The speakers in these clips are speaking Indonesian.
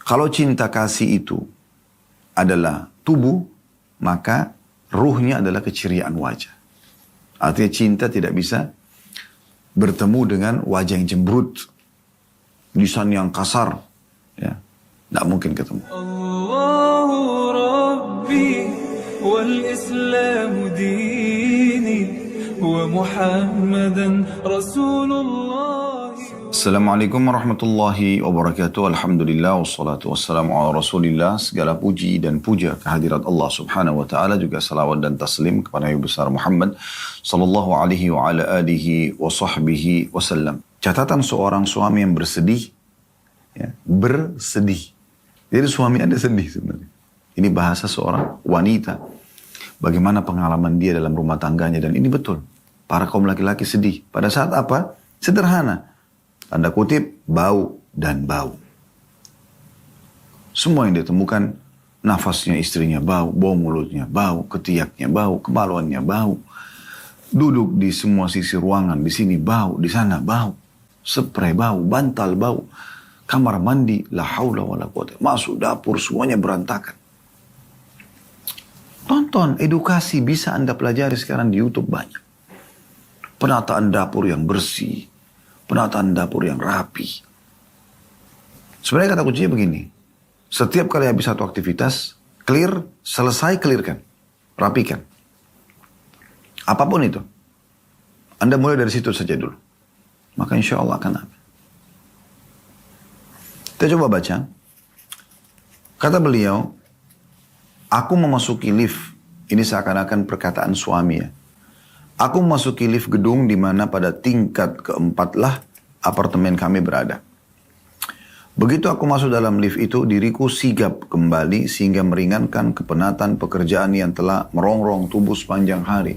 Kalau cinta kasih itu adalah tubuh, maka ruhnya adalah keceriaan wajah. Artinya cinta tidak bisa bertemu dengan wajah yang cemberut, lisan yang kasar, ya, tidak mungkin ketemu. Allahu Rabbi wal Islam dini wa Muhammadan Rasulullah. Assalamualaikum warahmatullahi wabarakatuh. Alhamdulillah wassalatu wassalamu ala Rasulillah. Segala puji dan puja kehadirat Allah Subhanahu wa taala, juga salawat dan taslim kepada Nabi besar Muhammad sallallahu alaihi wa ala alihi wa sahbihi wasallam. Catatan seorang suami yang bersedih, ya, bersedih. Jadi suami Anda sedih sebenarnya. Ini bahasa seorang wanita. Bagaimana pengalaman dia dalam rumah tangganya, dan ini betul. Para kaum laki-laki sedih. Pada saat apa? Sederhana. Tanda kutip, bau dan bau. Semua yang ditemukan, nafasnya istrinya bau, bau mulutnya bau, ketiaknya bau, kemaluannya bau. Duduk di semua sisi ruangan, di sini bau, di sana bau. Spray bau, bantal bau. Kamar mandi, la haula wa la quwata. Masuk dapur, semuanya berantakan. Tonton, edukasi bisa Anda pelajari sekarang di YouTube banyak. Penataan dapur yang bersih. Penataan dapur yang rapi. Sebenarnya kata kuncinya begini. Setiap kali habis satu aktivitas, clear, selesai clearkan. Rapikan. Apapun itu. Anda mulai dari situ saja dulu. Maka insya Allah akan habis. Kita coba baca. Kata beliau, aku memasuki lift. Ini seakan-akan perkataan suami ya. Aku memasuki lift gedung di mana pada tingkat keempat lah apartemen kami berada. Begitu aku masuk dalam lift itu, diriku sigap kembali sehingga meringankan kepenatan pekerjaan yang telah merongrong tubuh sepanjang hari.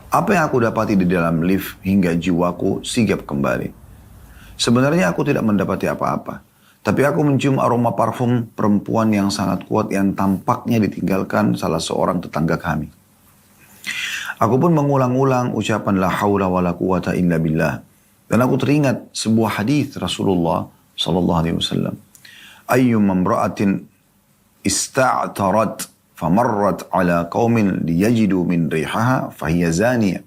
Apa yang aku dapati di dalam lift hingga jiwaku sigap kembali? Sebenarnya aku tidak mendapati apa-apa. Tapi aku mencium aroma parfum perempuan yang sangat kuat yang tampaknya ditinggalkan salah seorang tetangga kami. Aku pun mengulang-ulang ucapan la haula wa la quwata illa billah. Dan aku teringat sebuah hadis Rasulullah sallallahu alaihi wasallam. Ayyum imra'atin ista'tarat famarrat ala qaumin liyajidu min rihaha fahiya zaniyah.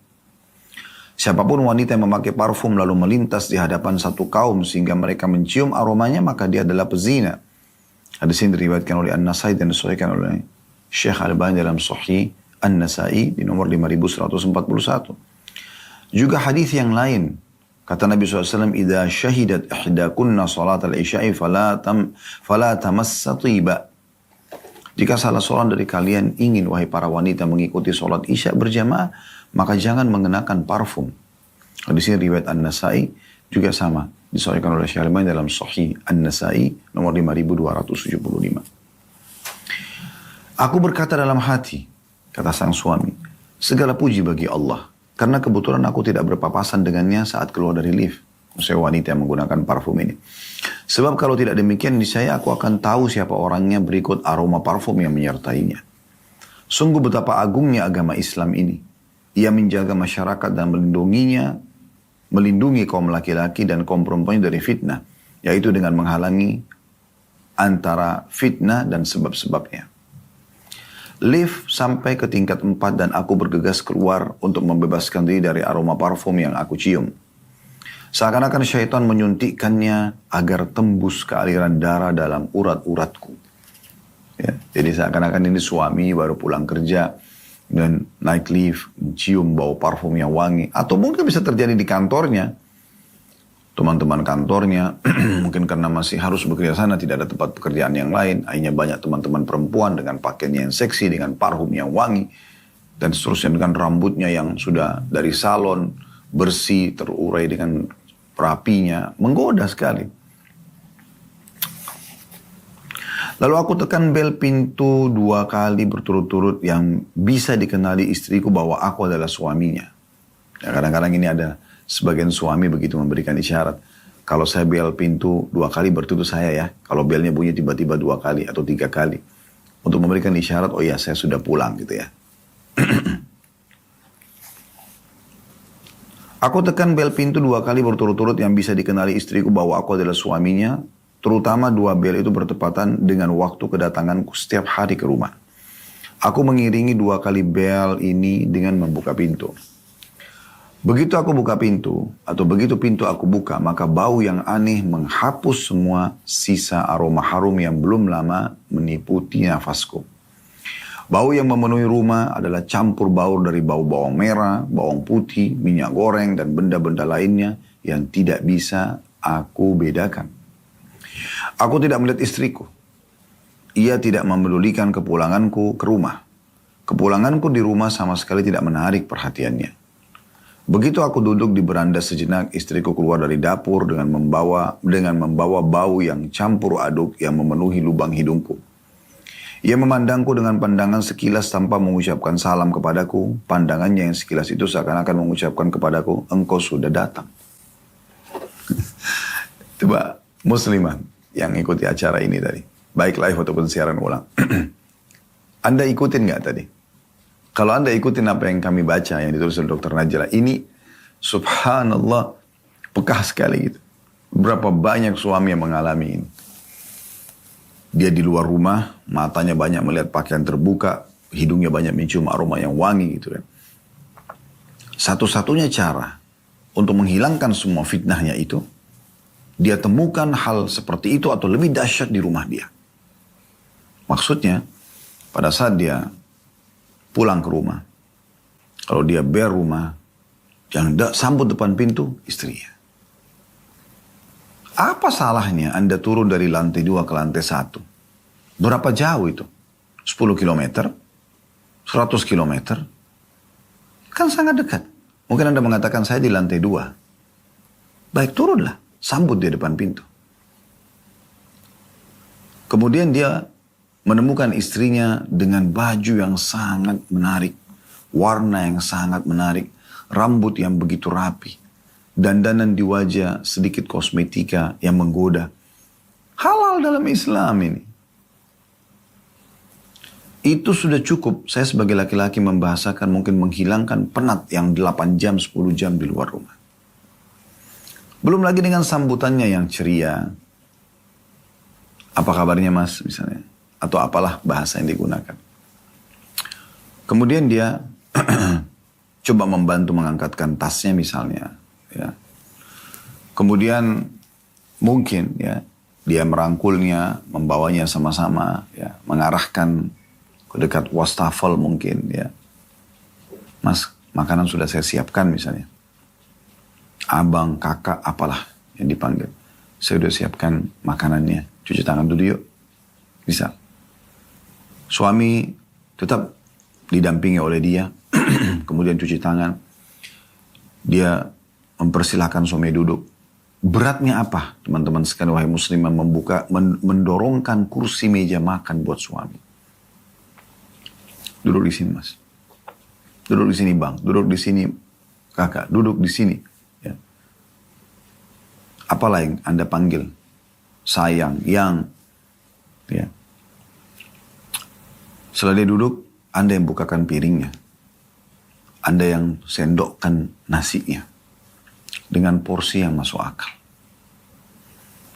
Siapapun wanita yang memakai parfum lalu melintas di hadapan satu kaum sehingga mereka mencium aromanya, maka dia adalah pezina. Hadis ini diriwayatkan oleh An-Nasai dan disahihkan oleh Syekh Al-Albani dalam Sahih An-Nasai di nomor 5141. Juga hadis yang lain. Kata Nabi SAW, "Idza syahidat ihdakunna salat al-isya'i fala tamassa tiba." Jika salah seorang dari kalian ingin, wahai para wanita, mengikuti salat isya berjamaah, maka jangan mengenakan parfum. Hadis ini riwayat An-Nasai juga sama. Disahihkan oleh Syekh Al-Albani dalam Sahih An-Nasai nomor 5275. Aku berkata dalam hati, kata sang suami, segala puji bagi Allah. Karena kebetulan aku tidak berpapasan dengannya saat keluar dari lift. Saya wanita yang menggunakan parfum ini. Sebab kalau tidak demikian, niscaya aku akan tahu siapa orangnya berikut aroma parfum yang menyertainya. Sungguh betapa agungnya agama Islam ini. Ia menjaga masyarakat dan melindungi kaum laki-laki dan kaum perempuan dari fitnah. Yaitu dengan menghalangi antara fitnah dan sebab-sebabnya. Lift sampai ke tingkat 4 dan aku bergegas keluar untuk membebaskan diri dari aroma parfum yang aku cium. Seakan-akan syaitan menyuntikkannya agar tembus ke aliran darah dalam urat-uratku. Ya, jadi seakan-akan ini suami baru pulang kerja dan naik lift, cium bau parfum yang wangi. Atau mungkin bisa terjadi di kantornya. Teman-teman kantornya, mungkin karena masih harus bekerja sana, tidak ada tempat pekerjaan yang lain. Akhirnya banyak teman-teman perempuan dengan pakaiannya yang seksi, dengan parfum yang wangi. Dan seterusnya dengan rambutnya yang sudah dari salon, bersih, terurai dengan rapinya. Menggoda sekali. Lalu aku tekan bel pintu 2 kali berturut-turut yang bisa dikenali istriku bahwa aku adalah suaminya. Ya, kadang-kadang ini ada sebagian suami begitu memberikan isyarat. Kalau saya bel pintu 2 kali berarti itu saya ya. Kalau belnya bunyi tiba-tiba 2 kali atau 3 kali. Untuk memberikan isyarat, oh ya saya sudah pulang gitu ya. Aku tekan bel pintu 2 kali berturut-turut yang bisa dikenali istriku bahwa aku adalah suaminya. terutama 2 bel itu bertepatan dengan waktu kedatanganku setiap hari ke rumah. Aku mengiringi 2 kali bel ini dengan membuka pintu. Begitu aku buka pintu, atau begitu pintu aku buka, maka bau yang aneh menghapus semua sisa aroma harum yang belum lama meniputi nafasku. Bau yang memenuhi rumah adalah campur baur dari bau bawang merah, bawang putih, minyak goreng, dan benda-benda lainnya yang tidak bisa aku bedakan. Aku tidak melihat istriku. Ia tidak memedulikan kepulanganku ke rumah. Kepulanganku di rumah sama sekali tidak menarik perhatiannya. Begitu aku duduk di beranda sejenak, istriku keluar dari dapur dengan membawa bau yang campur aduk yang memenuhi lubang hidungku. Ia memandangku dengan pandangan sekilas tanpa mengucapkan salam kepadaku. Pandangannya yang sekilas itu seakan-akan mengucapkan kepadaku, engkau sudah datang. Coba muslimah yang ikuti acara ini tadi, baik live ataupun siaran ulang. Anda ikutin gak tadi? Kalau Anda ikutin apa yang kami baca, yang ditulis oleh Dr. Najla, ini subhanallah peka sekali gitu. Berapa banyak suami yang mengalami ini. Dia di luar rumah, matanya banyak melihat pakaian terbuka, hidungnya banyak mencium aroma yang wangi gitu kan. Satu-satunya cara untuk menghilangkan semua fitnahnya itu, dia temukan hal seperti itu atau lebih dahsyat di rumah dia. Maksudnya, pada saat dia pulang ke rumah, kalau dia bel rumah, yang sambut depan pintu istrinya. Apa salahnya Anda turun dari lantai 2 ke lantai 1? Berapa jauh itu? 10 km? 100 km? Kan sangat dekat. Mungkin Anda mengatakan saya di lantai 2. Baik, turunlah. Sambut dia depan pintu. Kemudian dia menemukan istrinya dengan baju yang sangat menarik. Warna yang sangat menarik. Rambut yang begitu rapi. Dandanan di wajah, sedikit kosmetika yang menggoda. Halal dalam Islam ini. Itu sudah cukup. Saya sebagai laki-laki membahasakan mungkin menghilangkan penat yang 8 jam, 10 jam di luar rumah. Belum lagi dengan sambutannya yang ceria. Apa kabarnya mas misalnya. Atau apalah bahasa yang digunakan. Kemudian dia coba membantu mengangkatkan tasnya misalnya. Ya. Kemudian mungkin ya dia merangkulnya, membawanya sama-sama, ya, mengarahkan ke dekat wastafel mungkin ya. Mas, makanan sudah saya siapkan misalnya. Abang, kakak, apalah yang dipanggil. Saya sudah siapkan makanannya. Cuci tangan dulu yuk. Bisa. Suami tetap didampingi oleh dia. Kemudian cuci tangan. Dia mempersilahkan suami duduk. Beratnya apa? Teman-teman sekalian, wahai muslimah, mendorongkan kursi meja makan buat suami. Duduk di sini mas. Duduk di sini bang. Duduk di sini kakak. Duduk di sini. Ya. Apalah yang Anda panggil? Sayang, yang. Ya. Setelah dia duduk, Anda yang bukakan piringnya. Anda yang sendokkan nasinya. Dengan porsi yang masuk akal.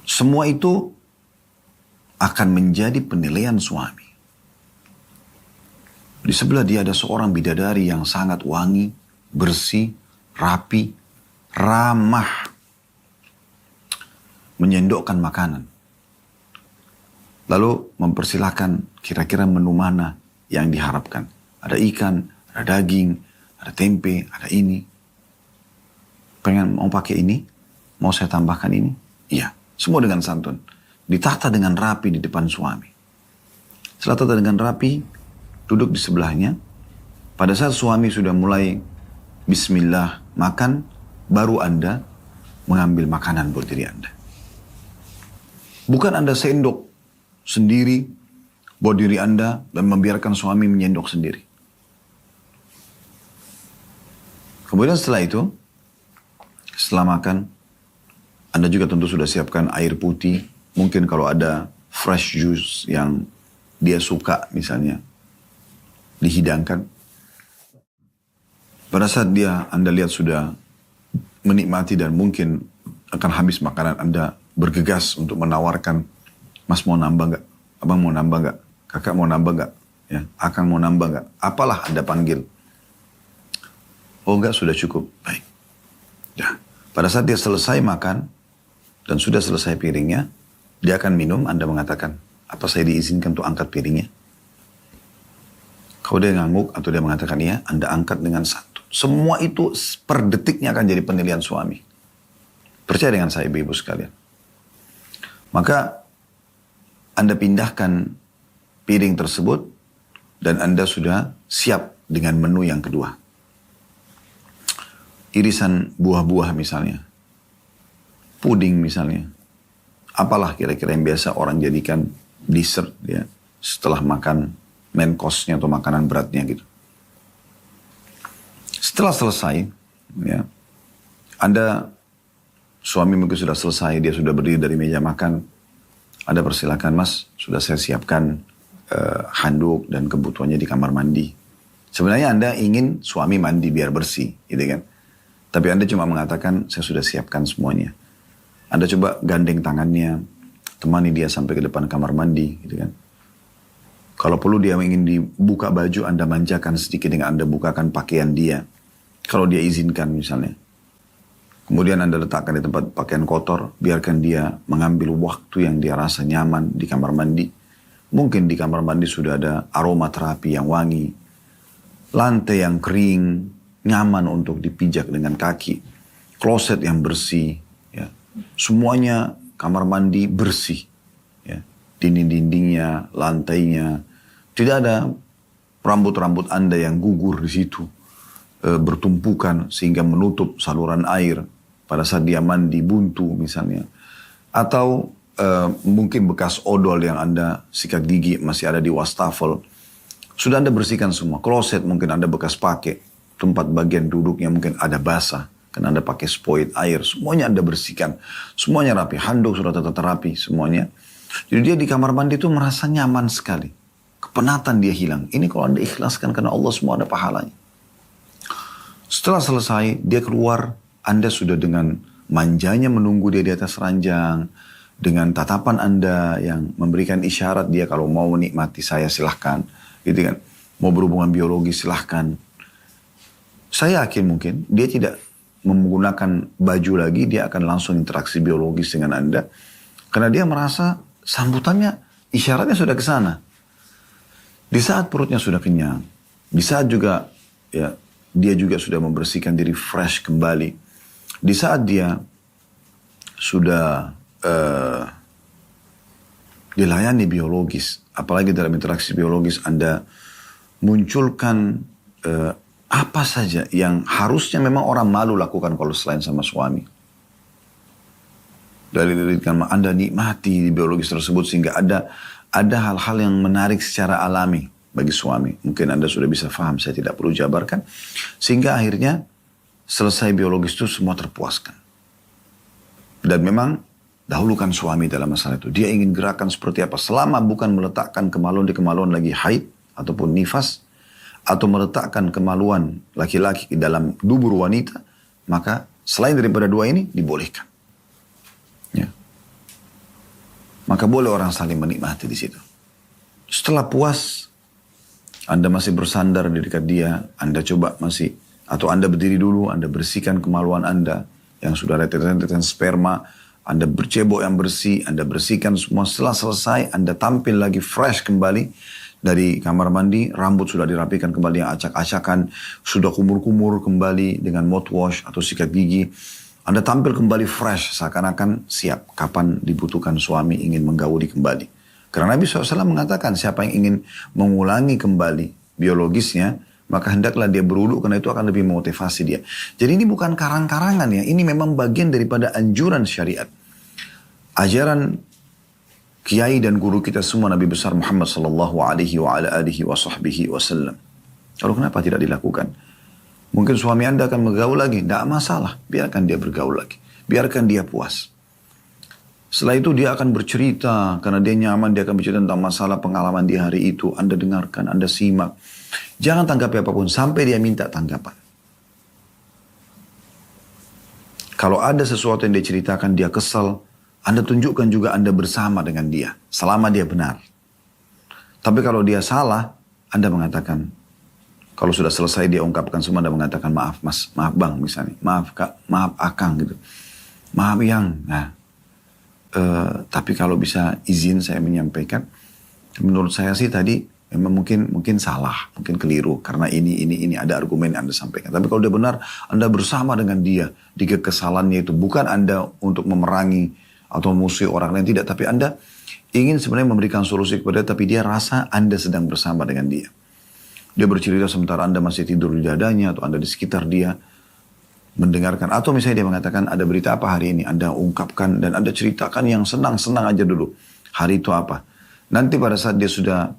Semua itu akan menjadi penilaian suami. Di sebelah dia ada seorang bidadari yang sangat wangi, bersih, rapi, ramah. Menyendokkan makanan. Lalu mempersilahkan kira-kira menu mana yang diharapkan. Ada ikan, ada daging, ada tempe, ada ini. Pengen mau pakai ini? Mau saya tambahkan ini? Iya, semua dengan santun. Ditata dengan rapi di depan suami. Setelah tata dengan rapi, duduk di sebelahnya. Pada saat suami sudah mulai bismillah makan, baru Anda mengambil makanan buat diri Anda. Bukan Anda sendok sendiri buat diri Anda dan membiarkan suami menyendok sendiri. Kemudian setelah itu, setelah makan, Anda juga tentu sudah siapkan air putih. Mungkin kalau ada fresh juice yang dia suka misalnya, dihidangkan. Pada saat Anda lihat sudah menikmati dan mungkin akan habis makanan Anda bergegas untuk menawarkan, Mas mau nambah nggak? Abang mau nambah nggak? Kakak mau nambah nggak? Ya, Akang mau nambah nggak? Apalah Anda panggil. Oh enggak, sudah cukup. Baik. Ya. Pada saat dia selesai makan dan sudah selesai piringnya, dia akan minum, Anda mengatakan, apa saya diizinkan untuk angkat piringnya? Kalau dia ngangguk atau dia mengatakan iya, Anda angkat dengan satu. Semua itu per detiknya akan jadi penilaian suami. Percaya dengan saya ibu-ibu sekalian. Maka Anda pindahkan piring tersebut dan Anda sudah siap dengan menu yang kedua. Irisan buah-buah misalnya. Puding misalnya. Apalah kira-kira yang biasa orang jadikan dessert ya, setelah makan main course-nya atau makanan beratnya gitu. Setelah selesai, ya, Anda, suami mungkin sudah selesai, dia sudah berdiri dari meja makan, Anda persilakan, Mas, sudah saya siapkan handuk dan kebutuhannya di kamar mandi. Sebenarnya Anda ingin suami mandi biar bersih, gitu kan. Tapi Anda cuma mengatakan, saya sudah siapkan semuanya. Anda coba gandeng tangannya, temani dia sampai ke depan kamar mandi, gitu kan. Kalau perlu dia ingin dibuka baju, Anda manjakan sedikit dengan Anda bukakan pakaian dia. Kalau dia izinkan misalnya. Kemudian Anda letakkan di tempat pakaian kotor, biarkan dia mengambil waktu yang dia rasa nyaman di kamar mandi. Mungkin di kamar mandi sudah ada aroma terapi yang wangi, lantai yang kering, nyaman untuk dipijak dengan kaki, kloset yang bersih, ya. Semuanya kamar mandi bersih, ya. Dinding-dindingnya, lantainya, tidak ada rambut-rambut Anda yang gugur di situ, bertumpukan sehingga menutup saluran air pada saat dia mandi buntu misalnya, atau mungkin bekas odol yang Anda sikat gigi masih ada di wastafel, sudah Anda bersihkan semua. Kloset mungkin Anda bekas pakai, tempat bagian duduknya mungkin ada basah karena Anda pakai spoit air, semuanya Anda bersihkan, semuanya rapi, handuk sudah tata rapi semuanya. Jadi dia di kamar mandi itu merasa nyaman sekali, kepenatan dia hilang. Ini kalau Anda ikhlaskan karena Allah, semua ada pahalanya. Setelah selesai, dia keluar, Anda sudah dengan manjanya menunggu dia di atas ranjang, dengan tatapan Anda yang memberikan isyarat dia kalau mau menikmati saya silahkan, gitu kan. Mau berhubungan biologi silahkan. Saya yakin mungkin dia tidak menggunakan baju lagi, dia akan langsung interaksi biologis dengan Anda. Karena dia merasa sambutannya, isyaratnya sudah ke sana. Di saat perutnya sudah kenyang, di saat juga ya, dia juga sudah membersihkan diri fresh kembali. Di saat dia sudah dilayani biologis, apalagi dalam interaksi biologis Anda munculkan apa saja yang harusnya memang orang malu lakukan kalau selain sama suami. Dari Anda nikmati di biologis tersebut sehingga ada hal-hal yang menarik secara alami bagi suami. Mungkin Anda sudah bisa paham, saya tidak perlu jabarkan. Sehingga akhirnya selesai biologis itu semua terpuaskan. Dan memang dahulukan suami dalam masalah itu. Dia ingin gerakan seperti apa. Selama bukan meletakkan kemaluan di kemaluan lagi haid ataupun nifas, atau meletakkan kemaluan laki-laki di dalam dubur wanita, maka selain daripada dua ini dibolehkan. Ya. Maka boleh orang saling menikmati di situ. Setelah puas, Anda masih bersandar di dekat dia, Anda coba masih, atau Anda berdiri dulu, Anda bersihkan kemaluan Anda yang sudah rentetan sperma, Anda bercebok yang bersih, Anda bersihkan semua. Setelah selesai, Anda tampil lagi fresh kembali dari kamar mandi, rambut sudah dirapikan kembali yang acak-acakan, sudah kumur-kumur kembali dengan mouthwash atau sikat gigi. Anda tampil kembali fresh, seakan-akan siap kapan dibutuhkan suami ingin menggauli kembali. Karena Nabi SAW mengatakan siapa yang ingin mengulangi kembali biologisnya, maka hendaklah dia berwudu karena itu akan lebih memotivasi dia. Jadi ini bukan karang-karangan ya, ini memang bagian daripada anjuran syariat. Ajaran kiai dan guru kita semua Nabi besar Muhammad sallallahu alaihi wasallam. Lalu kenapa tidak dilakukan? Mungkin suami Anda akan bergaul lagi, tidak masalah, biarkan dia bergaul lagi, biarkan dia puas. Setelah itu dia akan bercerita, karena dia nyaman, dia akan bercerita tentang masalah pengalaman di hari itu. Anda dengarkan, Anda simak. Jangan tanggapi apapun sampai dia minta tanggapan. Kalau ada sesuatu yang dia ceritakan, dia kesal, Anda tunjukkan juga Anda bersama dengan dia, selama dia benar. Tapi kalau dia salah, Anda mengatakan, kalau sudah selesai dia ungkapkan semua, Anda mengatakan, maaf mas, maaf bang misalnya, maaf kak, maaf akang gitu. Maaf yang, nah, tapi kalau bisa izin saya menyampaikan, menurut saya sih tadi memang mungkin salah, mungkin keliru, karena ini ada argumen yang Anda sampaikan. Tapi kalau dia benar, Anda bersama dengan dia di kekesalannya itu, bukan Anda untuk memerangi atau musuh orang lain, tidak, tapi Anda ingin sebenarnya memberikan solusi kepada dia, tapi dia rasa Anda sedang bersama dengan dia. Dia bercerita sementara Anda masih tidur di dadanya, atau Anda di sekitar dia, mendengarkan. Atau misalnya dia mengatakan, ada berita apa hari ini? Anda ungkapkan dan Anda ceritakan yang senang-senang aja dulu. Hari itu apa? Nanti pada saat dia sudah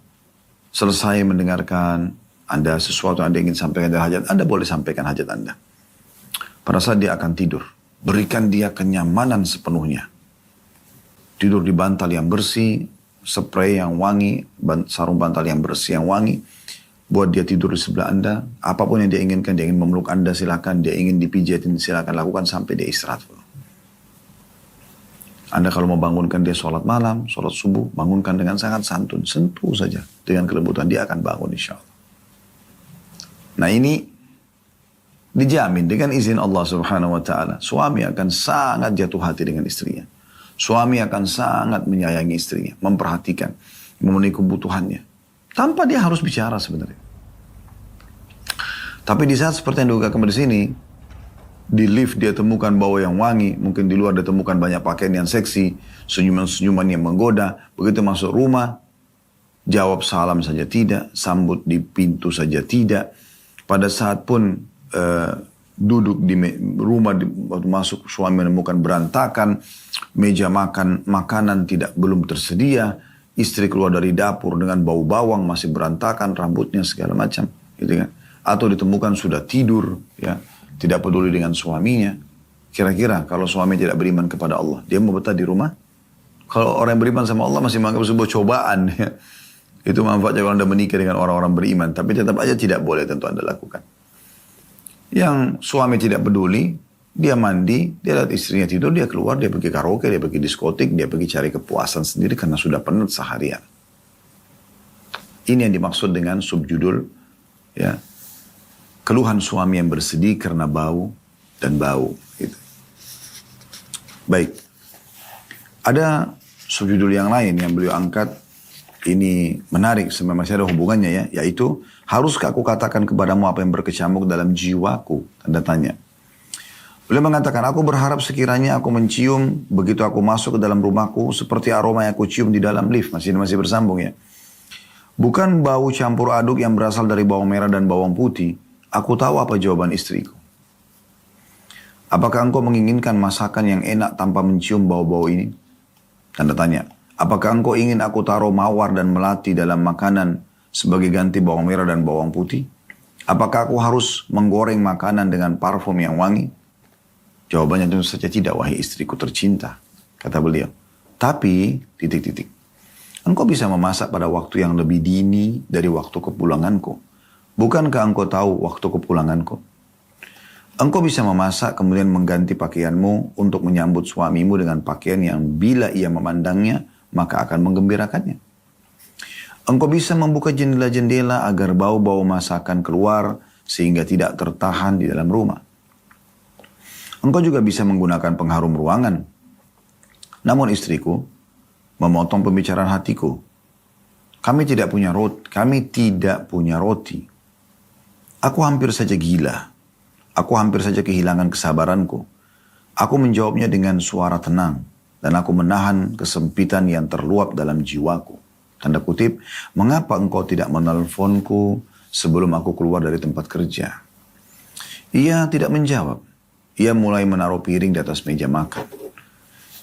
selesai mendengarkan Anda sesuatu Anda ingin sampaikan dari hajat, Anda boleh sampaikan hajat Anda. Pada saat dia akan tidur, berikan dia kenyamanan sepenuhnya. Tidur di bantal yang bersih, spray yang wangi, sarung bantal yang bersih yang wangi. Buat dia tidur di sebelah Anda. Apapun yang dia inginkan, dia ingin memeluk Anda silakan. Dia ingin dipijatin silakan, lakukan sampai dia istirahat. Anda kalau mau bangunkan dia sholat malam, sholat subuh, bangunkan dengan sangat santun. Sentuh saja dengan kelembutan, dia akan bangun insya Allah. Nah ini dijamin dengan izin Allah subhanahu wa ta'ala. Suami akan sangat jatuh hati dengan istrinya. Suami akan sangat menyayangi istrinya, memperhatikan, memenuhi kebutuhannya. Tanpa dia harus bicara sebenarnya. Tapi di saat seperti yang diungkapkan di sini, di lift dia temukan bau yang wangi, mungkin di luar dia temukan banyak pakaian yang seksi, senyuman-senyuman yang menggoda. Begitu masuk rumah, jawab salam saja tidak, sambut di pintu saja tidak. Pada saat pun duduk di rumah, waktu masuk suami menemukan berantakan, meja makanan belum tersedia, istri keluar dari dapur dengan bau bawang masih berantakan, rambutnya segala macam, gitu kan? Atau ditemukan sudah tidur, ya, tidak peduli dengan suaminya. Kira-kira kalau suami tidak beriman kepada Allah, dia mau betah di rumah? Kalau orang yang beriman sama Allah masih menganggap sebuah cobaan, ya. Itu manfaatnya kalau Anda menikah dengan orang-orang beriman, tapi tetap aja tidak boleh tentu Anda lakukan. Yang suami tidak peduli, dia mandi, dia lihat istrinya tidur, dia keluar, dia pergi karaoke, dia pergi diskotik, dia pergi cari kepuasan sendiri karena sudah penat seharian. Ini yang dimaksud dengan subjudul, ya, keluhan suami yang bersedih karena bau dan bau. Gitu. Baik, ada subjudul yang lain yang beliau angkat. Ini menarik, sebenarnya masih ada hubungannya ya, yaitu haruskah aku katakan kepadamu apa yang berkecamuk dalam jiwaku? Tanda tanya. Beliau mengatakan, aku berharap sekiranya aku mencium begitu aku masuk ke dalam rumahku seperti aroma yang aku cium di dalam lift. Masih bersambung ya. Bukan bau campur aduk yang berasal dari bawang merah dan bawang putih. Aku tahu apa jawaban istriku. Apakah engkau menginginkan masakan yang enak tanpa mencium bau-bau ini? Tanda tanya. Apakah engkau ingin aku taruh mawar dan melati dalam makanan sebagai ganti bawang merah dan bawang putih? Apakah aku harus menggoreng makanan dengan parfum yang wangi? Jawabannya tentu saja tidak, wahai istriku tercinta, kata beliau. Tapi, engkau bisa memasak pada waktu yang lebih dini dari waktu kepulanganku. Bukankah engkau tahu waktu kepulanganku? Engkau bisa memasak kemudian mengganti pakaianmu untuk menyambut suamimu dengan pakaian yang bila ia memandangnya, maka akan menggembirakannya. Engkau bisa membuka jendela-jendela agar bau-bau masakan keluar sehingga tidak tertahan di dalam rumah. Engkau juga bisa menggunakan pengharum ruangan. Namun istriku memotong pembicaraan hatiku. Kami tidak punya roti. Aku hampir saja gila. Aku hampir saja kehilangan kesabaranku. Aku menjawabnya dengan suara tenang. Dan aku menahan kesempitan yang terluap dalam jiwaku. Tanda kutip, mengapa engkau tidak menelponku sebelum aku keluar dari tempat kerja? Ia tidak menjawab. Ia mulai menaruh piring di atas meja makan.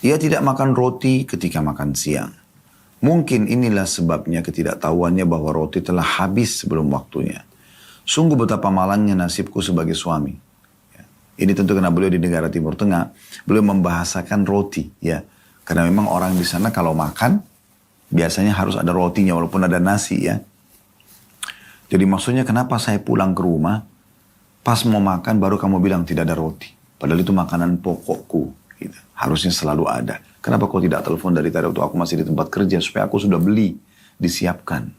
Ia tidak makan roti ketika makan siang. Mungkin inilah sebabnya ketidaktahuannya bahwa roti telah habis sebelum waktunya. Sungguh betapa malangnya nasibku sebagai suami. Ini tentu karena beliau di negara Timur Tengah, beliau membahasakan roti, ya. Karena memang orang di sana kalau makan, biasanya harus ada rotinya walaupun ada nasi, ya. Jadi maksudnya kenapa saya pulang ke rumah, pas mau makan baru kamu bilang tidak ada roti. Padahal itu makanan pokokku, Gitu. Harusnya selalu ada. Kenapa kau tidak telepon dari tadi waktu aku masih di tempat kerja supaya aku sudah beli, disiapkan.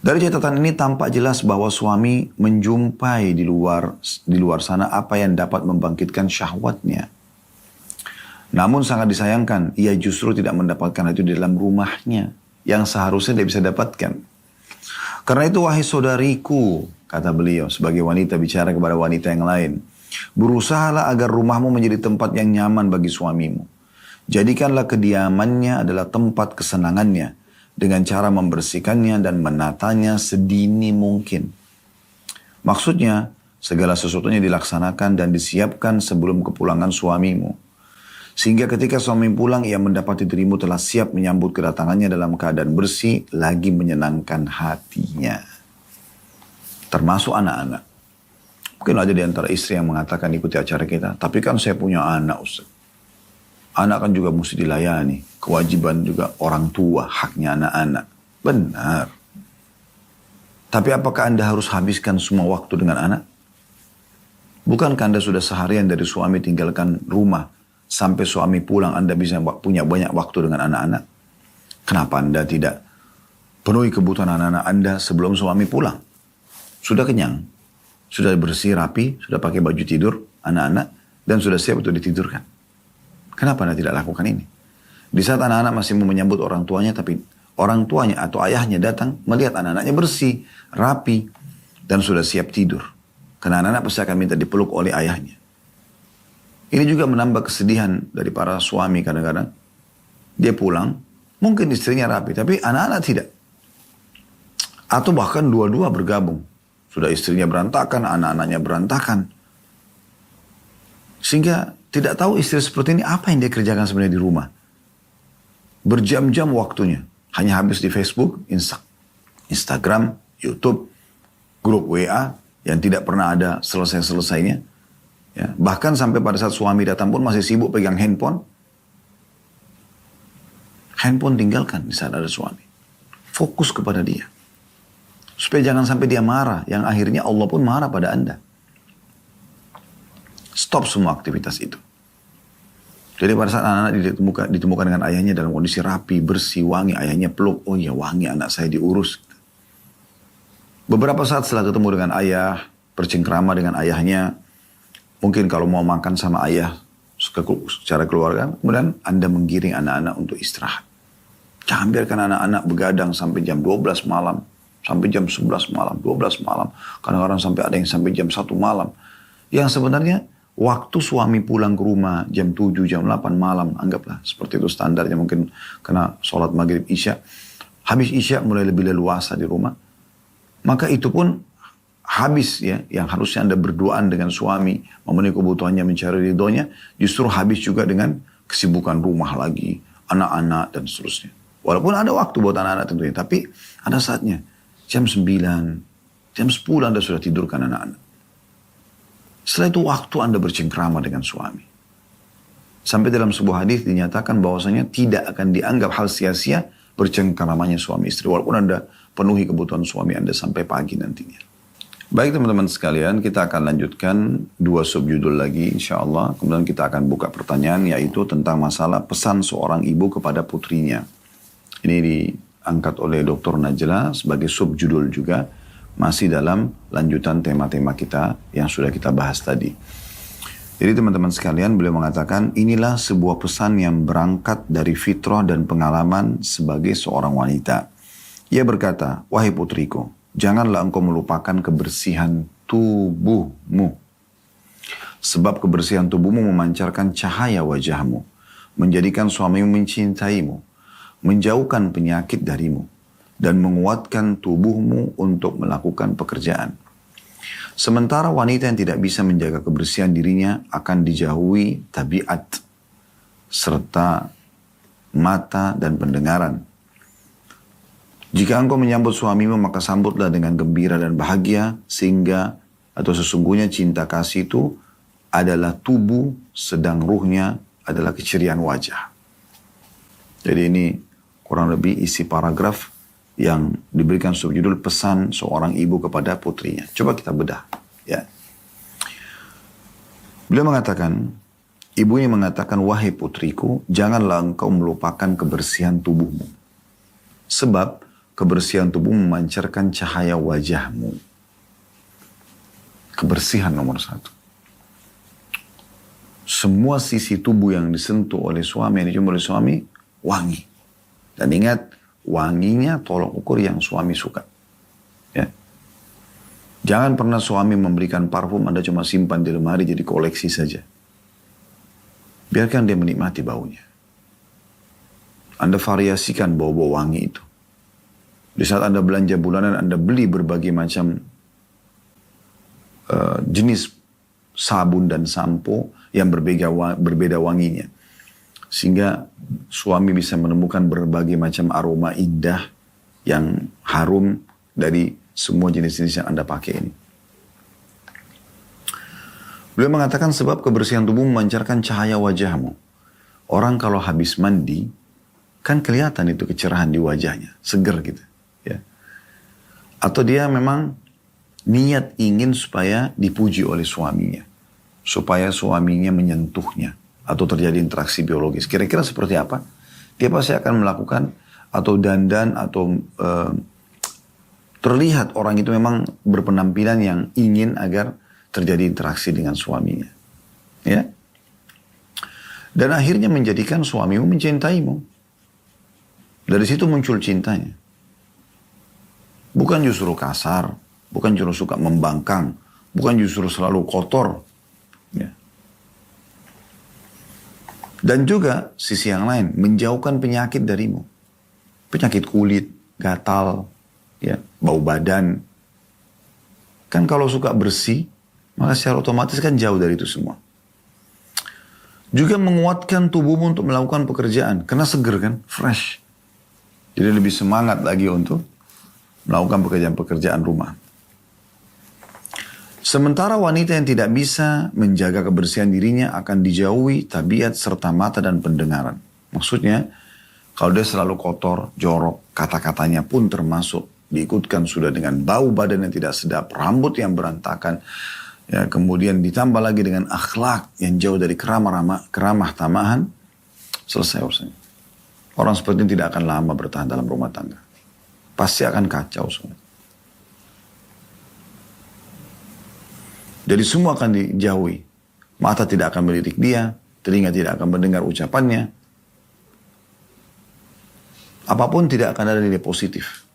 Dari catatan ini tampak jelas bahwa suami menjumpai di luar sana apa yang dapat membangkitkan syahwatnya. Namun sangat disayangkan, ia justru tidak mendapatkan itu di dalam rumahnya yang seharusnya dia bisa dapatkan. Karena itu wahai saudariku, kata beliau sebagai wanita bicara kepada wanita yang lain, berusahalah agar rumahmu menjadi tempat yang nyaman bagi suamimu. Jadikanlah kediamannya adalah tempat kesenangannya dengan cara membersihkannya dan menatanya sedini mungkin. Maksudnya, segala sesuatunya dilaksanakan dan disiapkan sebelum kepulangan suamimu. Sehingga ketika suami pulang, ia mendapati dirimu telah siap menyambut kedatangannya dalam keadaan bersih, lagi menyenangkan hatinya. Termasuk anak-anak. Mungkin ada di antara istri yang mengatakan ikuti acara kita, tapi kan saya punya anak, Ustaz. Anak kan juga mesti dilayani. Kewajiban juga orang tua, haknya anak-anak. Benar. Tapi apakah Anda harus habiskan semua waktu dengan anak? Bukankah Anda sudah seharian dari suami tinggalkan rumah, sampai suami pulang Anda bisa punya banyak waktu dengan anak-anak? Kenapa Anda tidak penuhi kebutuhan anak-anak Anda sebelum suami pulang? Sudah kenyang, sudah bersih, rapi, sudah pakai baju tidur anak-anak, dan sudah siap untuk ditidurkan. Kenapa Anda tidak lakukan ini? Di saat anak-anak masih mau menyambut orang tuanya, tapi orang tuanya atau ayahnya datang melihat anak-anaknya bersih, rapi, dan sudah siap tidur. Karena anak-anak pasti akan minta dipeluk oleh ayahnya. Ini juga menambah kesedihan dari para suami kadang-kadang. Dia pulang, mungkin istrinya rapi, tapi anak-anak tidak. Atau bahkan dua-dua bergabung. Sudah istrinya berantakan, anak-anaknya berantakan. Sehingga tidak tahu istri seperti ini apa yang dia kerjakan sebenarnya di rumah. Berjam-jam waktunya. Hanya habis di Facebook, Instagram, YouTube, grup WA yang tidak pernah ada selesai-selesainya. Ya, bahkan sampai pada saat suami datang pun masih sibuk pegang handphone. Handphone tinggalkan di saat ada suami. Fokus kepada dia. Supaya jangan sampai dia marah. Yang akhirnya Allah pun marah pada Anda. Stop semua aktivitas itu. Jadi pada saat anak-anak ditemukan dengan ayahnya dalam kondisi rapi, bersih, wangi. Ayahnya peluk, oh ya wangi anak saya diurus. Beberapa saat setelah ketemu dengan ayah, bercengkrama dengan ayahnya, mungkin kalau mau makan sama ayah secara keluarga, kemudian Anda menggiring anak-anak untuk istirahat. Jangan biarkan anak-anak begadang sampai jam 12 malam, sampai jam 11 malam, 12 malam. Kadang-kadang sampai ada yang sampai jam 1 malam. Yang sebenarnya waktu suami pulang ke rumah jam 7, jam 8 malam, anggaplah seperti itu standarnya, mungkin kena sholat maghrib isya. Habis isya mulai lebih leluasa di rumah. Maka itu pun habis ya, yang harusnya Anda berduaan dengan suami, memenuhi kebutuhannya, mencari ridhonya, justru habis juga dengan kesibukan rumah lagi, anak-anak dan seterusnya. Walaupun ada waktu buat anak-anak tentunya, tapi ada saatnya jam 9, jam 10 Anda sudah tidurkan anak-anak. Setelah itu waktu Anda bercengkrama dengan suami. Sampai dalam sebuah hadis dinyatakan bahwasanya tidak akan dianggap hal sia-sia bercengkramanya suami istri. Walaupun Anda penuhi kebutuhan suami Anda sampai pagi nantinya. Baik teman-teman sekalian, kita akan lanjutkan 2 subjudul lagi insyaAllah. Kemudian kita akan buka pertanyaan yaitu tentang masalah pesan seorang ibu kepada putrinya. Ini diangkat oleh Dr. Najla sebagai subjudul juga. Masih dalam lanjutan tema-tema kita yang sudah kita bahas tadi. Jadi teman-teman sekalian, beliau mengatakan inilah sebuah pesan yang berangkat dari fitrah dan pengalaman sebagai seorang wanita. Ia berkata, wahai putriku, janganlah engkau melupakan kebersihan tubuhmu. Sebab kebersihan tubuhmu memancarkan cahaya wajahmu, menjadikan suamimu mencintaimu, menjauhkan penyakit darimu, dan menguatkan tubuhmu untuk melakukan pekerjaan. Sementara wanita yang tidak bisa menjaga kebersihan dirinya akan dijauhi tabiat, serta mata dan pendengaran. Jika engkau menyambut suamimu, maka sambutlah dengan gembira dan bahagia, sehingga atau sesungguhnya cinta kasih itu adalah tubuh, sedang ruhnya adalah keceriaan wajah. Jadi ini kurang lebih isi paragraf yang diberikan subjudul pesan seorang ibu kepada putrinya. Coba kita bedah. Ya. Beliau mengatakan, Ibunya mengatakan, wahai putriku, janganlah engkau melupakan kebersihan tubuhmu. Sebab kebersihan tubuh memancarkan cahaya wajahmu. Kebersihan nomor satu. Semua sisi tubuh yang disentuh oleh suami, yang dicium oleh suami, wangi. Dan ingat, wanginya tolok ukur yang suami suka. Ya. Jangan pernah suami memberikan parfum, Anda cuma simpan di lemari jadi koleksi saja. Biarkan dia menikmati baunya. Anda variasikan bau-bau wangi itu. Di saat Anda belanja bulanan, Anda beli berbagai macam jenis sabun dan sampo yang berbeda wanginya. Sehingga suami bisa menemukan berbagai macam aroma indah yang harum dari semua jenis-jenis yang Anda pakai ini. Beliau mengatakan sebab kebersihan tubuh memancarkan cahaya wajahmu. Orang kalau habis mandi, kan kelihatan itu kecerahan di wajahnya, seger gitu. Ya. Atau dia memang niat ingin supaya dipuji oleh suaminya. Supaya suaminya menyentuhnya. Atau terjadi interaksi biologis. Kira-kira seperti apa? Dia pasti akan melakukan atau dandan atau terlihat orang itu memang berpenampilan yang ingin agar terjadi interaksi dengan suaminya. Ya. Dan akhirnya menjadikan suamimu mencintaimu. Dari situ muncul cintanya. Bukan justru kasar, bukan justru suka membangkang, bukan justru selalu kotor. Ya. Dan juga sisi yang lain, menjauhkan penyakit darimu. Penyakit kulit, gatal, ya, bau badan. Kan kalau suka bersih, maka secara otomatis kan jauh dari itu semua. Juga menguatkan tubuhmu untuk melakukan pekerjaan. Karena seger kan, fresh. Jadi lebih semangat lagi untuk melakukan pekerjaan-pekerjaan rumah. Sementara wanita yang tidak bisa menjaga kebersihan dirinya akan dijauhi tabiat serta mata dan pendengaran. Maksudnya, kalau dia selalu kotor, jorok, kata-katanya pun termasuk diikutkan sudah dengan bau badan yang tidak sedap, rambut yang berantakan, ya, kemudian ditambah lagi dengan akhlak yang jauh dari keramah tamahan, selesai urusannya. Orang seperti ini tidak akan lama bertahan dalam rumah tangga. Pasti akan kacau semua. Jadi semua akan dijauhi. Mata tidak akan melirik dia, telinga tidak akan mendengar ucapannya. Apapun tidak akan ada nilai positif.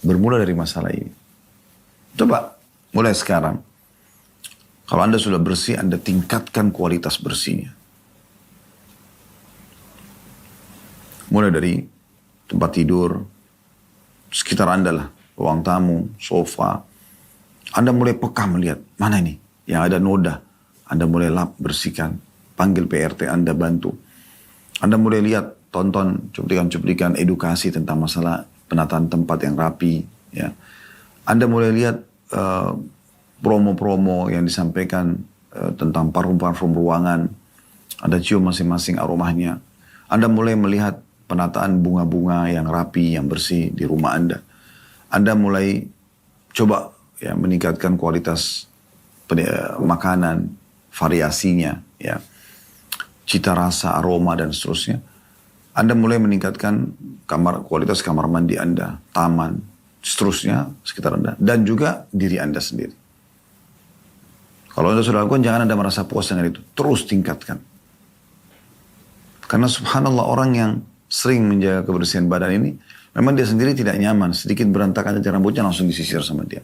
Bermula dari masalah ini. Coba mulai sekarang. Kalau Anda sudah bersih, Anda tingkatkan kualitas bersihnya. Mulai dari tempat tidur, sekitar Anda lah, ruang tamu, sofa. Anda mulai peka melihat, mana ini yang ada noda. Anda mulai lap, bersihkan, panggil PRT Anda bantu. Anda mulai lihat, tonton cuplikan-cuplikan edukasi tentang masalah penataan tempat yang rapi. Ya. Anda mulai lihat promo-promo yang disampaikan tentang parfum-parfum ruangan. Anda cium masing-masing aromanya. Anda mulai melihat penataan bunga-bunga yang rapi, yang bersih di rumah Anda. Anda mulai coba ya, meningkatkan kualitas makanan, variasinya, ya, cita rasa, aroma, dan seterusnya. Anda mulai meningkatkan kualitas kamar mandi Anda, taman, seterusnya sekitar Anda, dan juga diri Anda sendiri. Kalau Anda sudah lakukan, jangan Anda merasa puas dengan itu. Terus tingkatkan. Karena subhanallah, orang yang sering menjaga kebersihan badan ini, memang dia sendiri tidak nyaman. Sedikit berantakan saja rambutnya langsung disisir sama dia.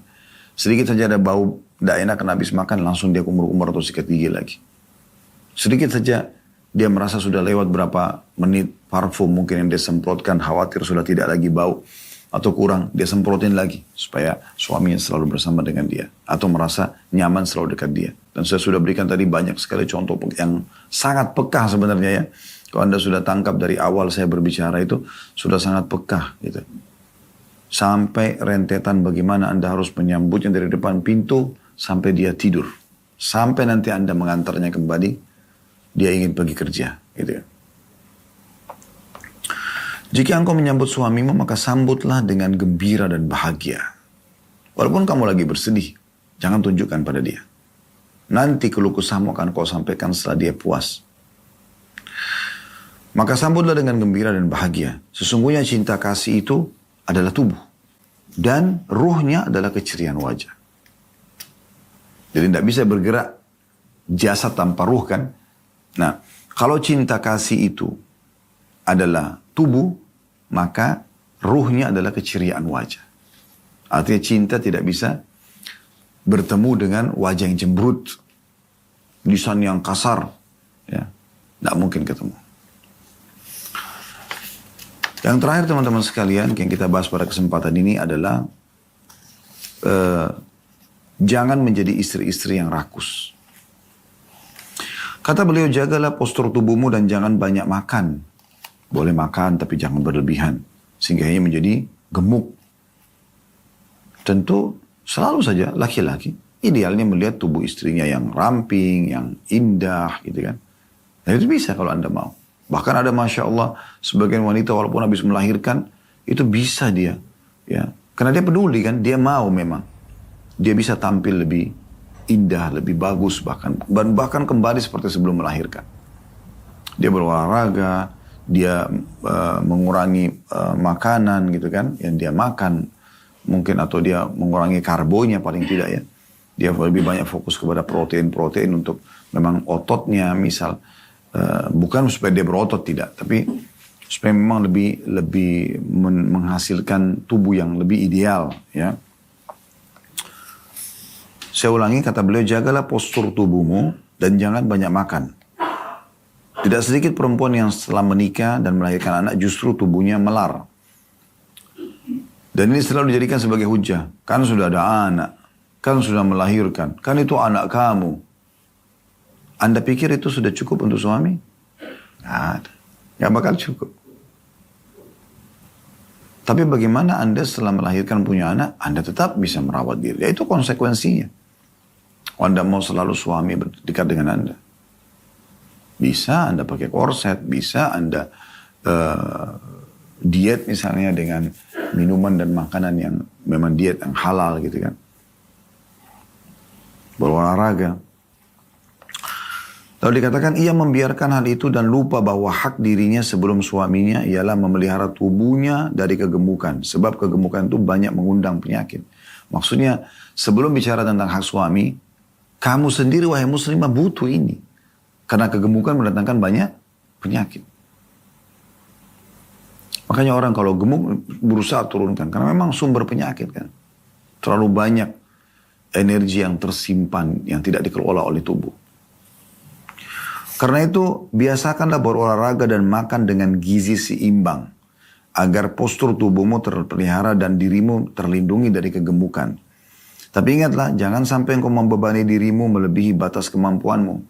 Sedikit saja ada bau, tidak enak karena habis makan, langsung dia kumur-kumur atau sikat gigi lagi. Sedikit saja dia merasa sudah lewat berapa menit parfum mungkin yang dia semprotkan, khawatir sudah tidak lagi bau atau kurang, dia semprotin lagi supaya suaminya selalu bersama dengan dia atau merasa nyaman selalu dekat dia. Dan saya sudah berikan tadi banyak sekali contoh yang sangat peka sebenarnya ya. Kalau Anda sudah tangkap dari awal saya berbicara itu sudah sangat peka gitu. Sampai rentetan bagaimana Anda harus menyambutnya dari depan pintu sampai dia tidur. Sampai nanti Anda mengantarnya kembali, dia ingin pergi kerja gitu ya. Jika engkau menyambut suamimu, maka sambutlah dengan gembira dan bahagia. Walaupun kamu lagi bersedih, jangan tunjukkan pada dia. Nanti keluh kesahmu akan kau sampaikan setelah dia puas. Maka sambutlah dengan gembira dan bahagia. Sesungguhnya cinta kasih itu adalah tubuh. Dan ruhnya adalah keceriaan wajah. Jadi tidak bisa bergerak jasad tanpa ruh kan. Nah, kalau cinta kasih itu adalah tubuh, maka ruhnya adalah keceriaan wajah. Artinya cinta tidak bisa bertemu dengan wajah yang cemberut, lisan yang kasar. Ya, tidak mungkin ketemu. Yang terakhir teman-teman sekalian yang kita bahas pada kesempatan ini adalah jangan menjadi istri-istri yang rakus. Kata beliau, jagalah postur tubuhmu dan jangan banyak makan. Boleh makan tapi jangan berlebihan. Sehingga ia menjadi gemuk. Tentu selalu saja laki-laki idealnya melihat tubuh istrinya yang ramping, yang indah gitu kan. Nah itu bisa kalau Anda mau. Bahkan ada Masya Allah sebagian wanita walaupun habis melahirkan itu bisa dia. Ya, karena dia peduli kan, dia mau memang. Dia bisa tampil lebih indah, lebih bagus bahkan kembali seperti sebelum melahirkan. Dia berolahraga, dia mengurangi makanan gitu kan, yang dia makan mungkin, atau dia mengurangi karbonya paling tidak ya. Dia lebih banyak fokus kepada protein-protein untuk memang ototnya misal, bukan supaya dia berotot tidak, tapi supaya memang lebih menghasilkan tubuh yang lebih ideal ya. Saya ulangi kata beliau, jagalah postur tubuhmu dan jangan banyak makan. Tidak sedikit perempuan yang setelah menikah dan melahirkan anak justru tubuhnya melar. Dan ini selalu dijadikan sebagai hujah. Kan sudah ada anak, kan sudah melahirkan, kan itu anak kamu. Anda pikir itu sudah cukup untuk suami? Nggak ada. Nggak bakal cukup. Tapi bagaimana Anda setelah melahirkan punya anak, Anda tetap bisa merawat diri. Ya itu konsekuensinya. Anda mau selalu suami dekat dengan Anda. Bisa Anda pakai korset, bisa Anda diet misalnya dengan minuman dan makanan yang memang diet yang halal gitu kan. Berolahraga. Lalu dikatakan ia membiarkan hal itu dan lupa bahwa hak dirinya sebelum suaminya ialah memelihara tubuhnya dari kegemukan. Sebab kegemukan itu banyak mengundang penyakit. Maksudnya sebelum bicara tentang hak suami, kamu sendiri wahai muslimah butuh ini. Karena kegemukan mendatangkan banyak penyakit. Makanya orang kalau gemuk berusaha turunkan. Karena memang sumber penyakit kan. Terlalu banyak energi yang tersimpan yang tidak dikelola oleh tubuh. Karena itu biasakanlah berolahraga dan makan dengan gizi seimbang. Agar postur tubuhmu terpelihara dan dirimu terlindungi dari kegemukan. Tapi ingatlah, jangan sampai engkau membebani dirimu melebihi batas kemampuanmu.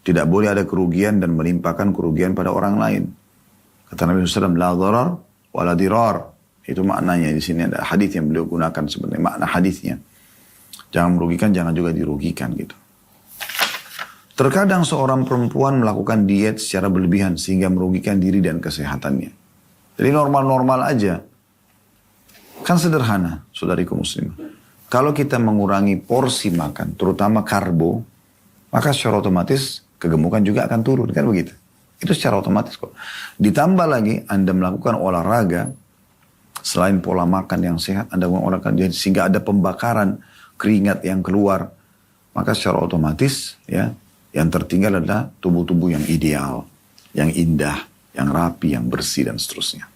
Tidak boleh ada kerugian dan melimpahkan kerugian pada orang lain. Kata Nabi SAW, la dharar wa la dirar. Itu maknanya di sini ada hadis yang beliau gunakan sebenarnya makna hadisnya. Jangan merugikan, jangan juga dirugikan gitu. Terkadang seorang perempuan melakukan diet secara berlebihan sehingga merugikan diri dan kesehatannya. Jadi normal-normal aja. Kan sederhana, saudariku muslimah. Kalau kita mengurangi porsi makan, terutama karbo, maka secara otomatis kegemukan juga akan turun, kan begitu? Itu secara otomatis kok. Ditambah lagi Anda melakukan olahraga, selain pola makan yang sehat, Anda melakukan olahraga sehingga ada pembakaran keringat yang keluar, maka secara otomatis ya, yang tertinggal adalah tubuh-tubuh yang ideal, yang indah, yang rapi, yang bersih dan seterusnya.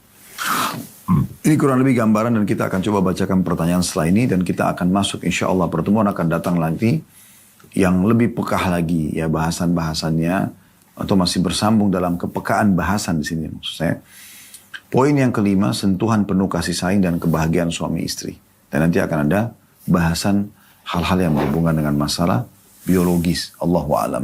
Ini kurang lebih gambaran dan kita akan coba bacakan pertanyaan setelah ini dan kita akan masuk insya Allah pertemuan akan datang lagi yang lebih pekah lagi ya bahasan-bahasannya atau masih bersambung dalam kepekaan bahasan di sini maksud saya. Poin yang kelima, sentuhan penuh kasih sayang dan kebahagiaan suami istri. Dan nanti akan ada bahasan hal-hal yang berhubungan dengan masalah biologis. Allahu a'lam.